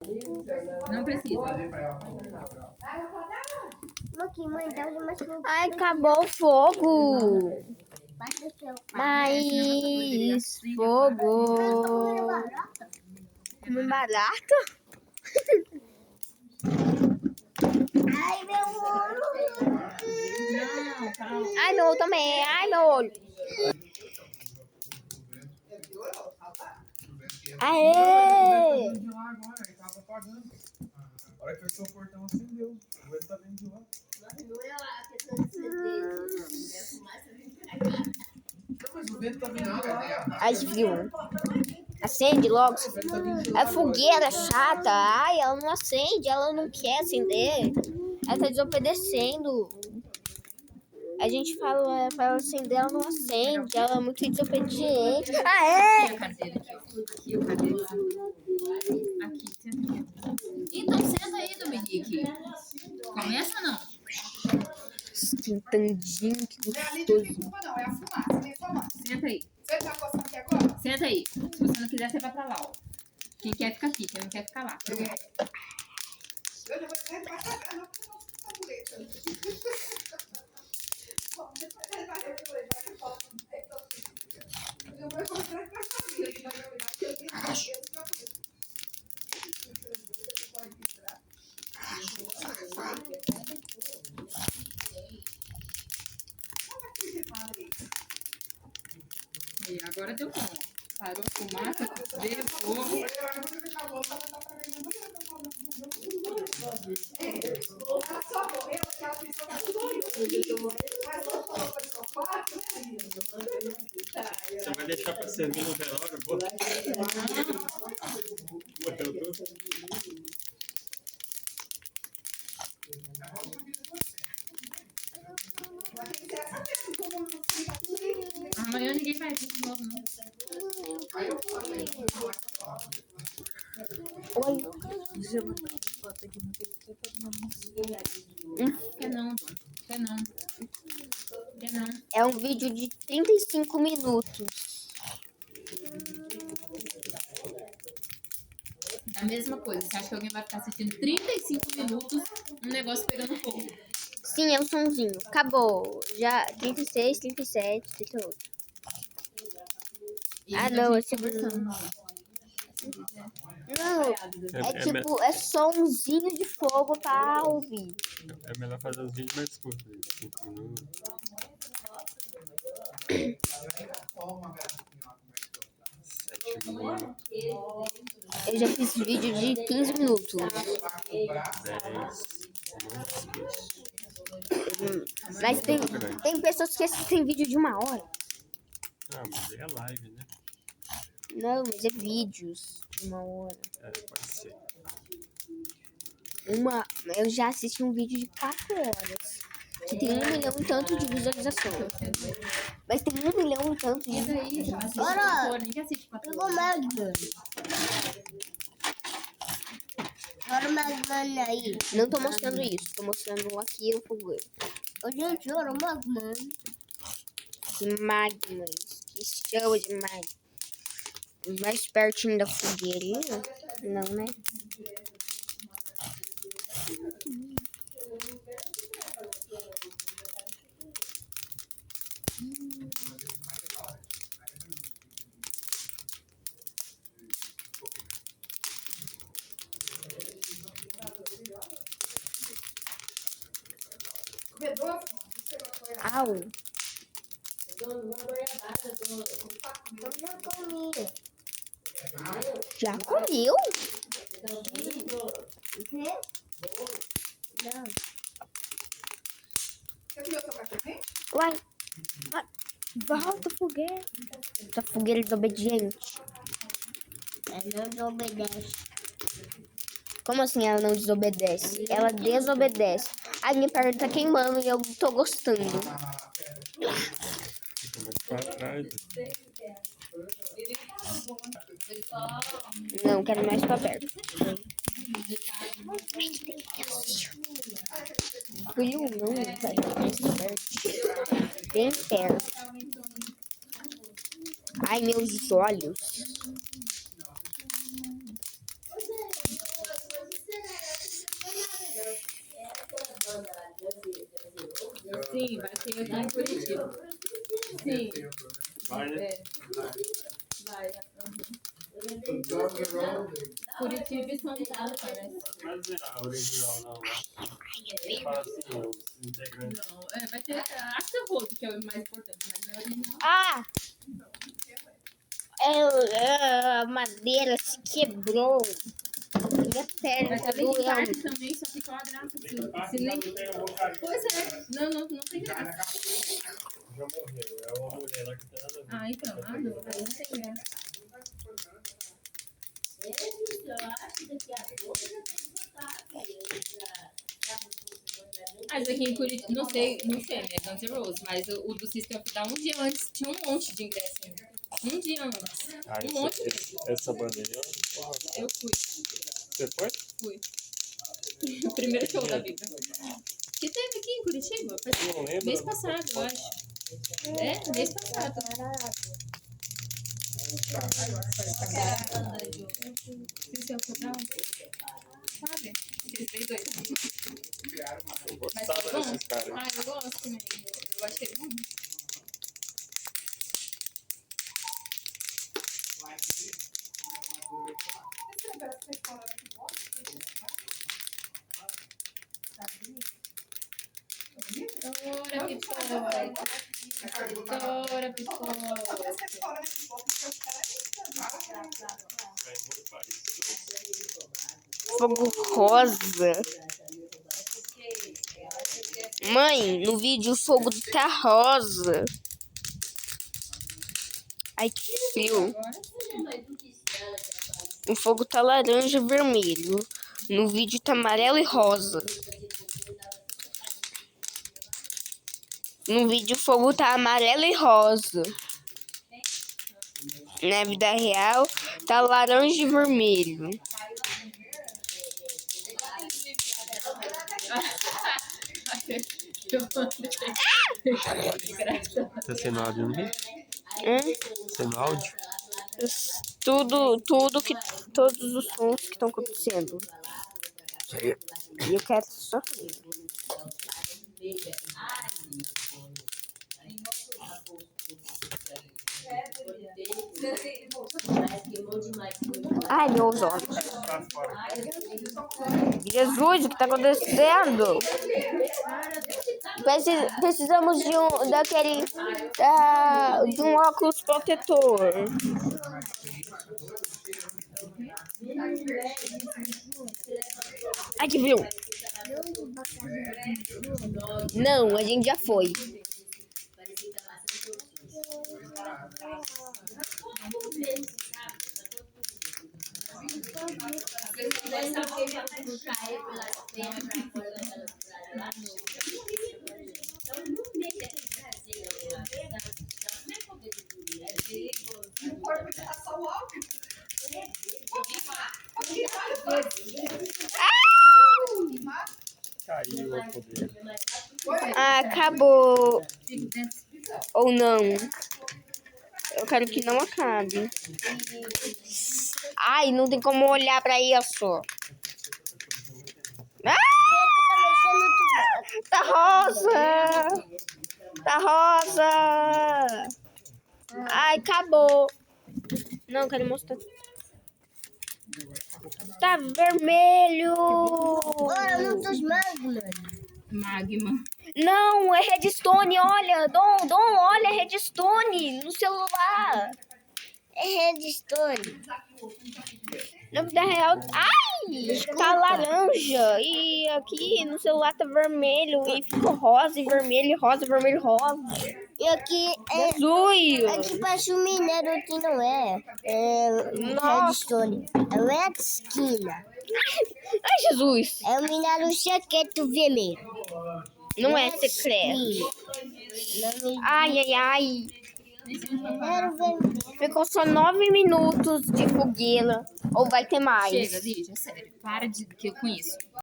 Não precisa. Ai, acabou o fogo. Mais fogo. Comer barata? Ai, meu olho. Não, calma. Ai, meu olho também. Ai, meu olho. Aê! A hora que fechou o portão, acendeu. O vento tá vindo de lá. Mas o vento tá vindo de lá. Ai, viu? Acende logo. A fogueira chata. Ai, ela não acende. Ela não quer acender. Ela tá desobedecendo. A gente fala pra ela acender, ela não acende. Ela é muito desobediente. Aqui Aê! a cadeira, aqui, ó. Aqui o cadeira. Aqui, senta aqui. Então, senta aí, Dominique. Começa ou não? Esquentandinho, que gostoso. Não, é a fumaça, nem fumaça. Senta aí. Você tá coçando aqui agora? Senta aí. Se você não quiser, você vai pra lá, ó. Quem quer fica aqui, quem não quer ficar lá. Eu já vou dizer que vai pagar, não, porque eu não sou tabureta. Bom, depois ele vai resolver, vai que eu posso. Eu vou encontrar com a família, que vai me olhar, porque eu tenho certeza que eu conheço. E agora deu bom. Parou a fumaça, veio o fogo. Ela só morreu porque ela pensou que era tudo horrível. Mas não falou para o sofá. Você vai deixar pra servir no velório? Boa. Amanhã ninguém vai vir de novo, não. Quer não, quer não. Quer não. É um vídeo de 35 minutos. É a mesma coisa. Você acha que alguém vai ficar assistindo 35 minutos um negócio pegando fogo? Sim, é o sonzinho. Acabou. Já 36, 37, 38. Ah, não, esse não, é tipo, é sonzinho de fogo pra ouvir. É melhor fazer os vídeos mais curtos, 5 minutos. Eu já fiz vídeo de 15 minutos. 10. Mas tem pessoas que assistem vídeo de 1 hora. Ah, mas aí é live, né? Não, mas é vídeos de 1 hora. É, pode ser. Eu já assisti um vídeo de 4 horas. Que tem 1 milhão e tanto de visualizações. Mas tem 1 milhão e tanto de E daí? visualizações. Assiste 4 horas, ninguém assiste 4 horas. Olha o Magman aí. Não tô mostrando isso, tô mostrando aqui o fogueiro. Ô, gente, olha o Magman. Que magmas, que chama de magma. Mais pertinho da fogueirinha? Não, né? Au. Já comeu? Não. Você comeu seu cachorrinho? Uai. Volta, fogueira. Essa fogueira desobediente. Ela não desobedece. Como assim ela não desobedece? Ela desobedece. A minha perna tá queimando e eu tô gostando. Fica mais pra trás. Não, quero mais pra perto. Frio não, vai mais perto. Bem perto. Ai, meus olhos. Sim, vai ter aqui em Curitiba. Sim. Vai, né? É. Vai. Curitiba e São Paulo, parece. Mas é a original, não. Fala assim, os integrantes. Não, vai ter a Axel Rose, que é o mais importante, mas não é original. Ah! A madeira se quebrou. Minha perna Vai tá ter Linkin Park doendo. também, só que qual a graça? Linkin Se nem... não tem o vocalista. Pois é. Não tem graça. Já morreu. É uma mulher lá que tem nada a ver. Ah, então. Ah, não. Aí não tem graça. Mas aqui em Curitiba, não sei, né? Guns N' Roses, mas o do System of a Down um dia antes tinha um monte de ingresso ainda. Um dia antes. Um monte mesmo. Essa banda aí, Eu fui. você foi? Fui. O primeiro show da vida. Que teve aqui em Curitiba? Eu não lembro. Mês passado, eu acho. Mês passado. System of a Down. Sabe? Aqueles dois. Eu Mas gostava foi bom? desses caras. Ah, eu gosto também. Eu achei bom. Tora, pipoca. Tora, pipoca. Fogo rosa. Mãe, no vídeo o fogo tá rosa. Ai, que frio. O fogo tá laranja e vermelho. No vídeo tá amarelo e rosa. No vídeo o fogo tá amarelo e rosa. Na vida real tá laranja e vermelho. Tá sendo áudio no vídeo? Sendo áudio? Todos os sons que estão acontecendo. E eu quero só. Ai, meus olhos. Jesus, o que tá acontecendo? Precisamos de de um óculos protetor. Ai, que frio. Não, a gente já foi. O corpo tá só o áudio. Caiu o poder. Ah, acabou. Ou não. Eu quero que não acabe. Ai, não tem como olhar pra isso. Ah! Tá rosa. Tá rosa. Ai, acabou. Não, quero mostrar. Tá vermelho. Olha, muitos magmas. Magma. Não, é Redstone, olha. Dom, olha, Redstone no celular. É Redstone. Na vida real, ai, tá laranja. E aqui no celular tá vermelho. E ficou rosa e vermelho, rosa, vermelho, rosa. E aqui é azul. Aqui parece um minério que não é. É Redstone. É Red Skin. Ai, Jesus. É um minério secreto vermelho. Não é secreto. Ai. Ficou só 9 minutos de fogueira. Ou vai ter mais? Chega, Lídia, sério. Para de que eu conheço.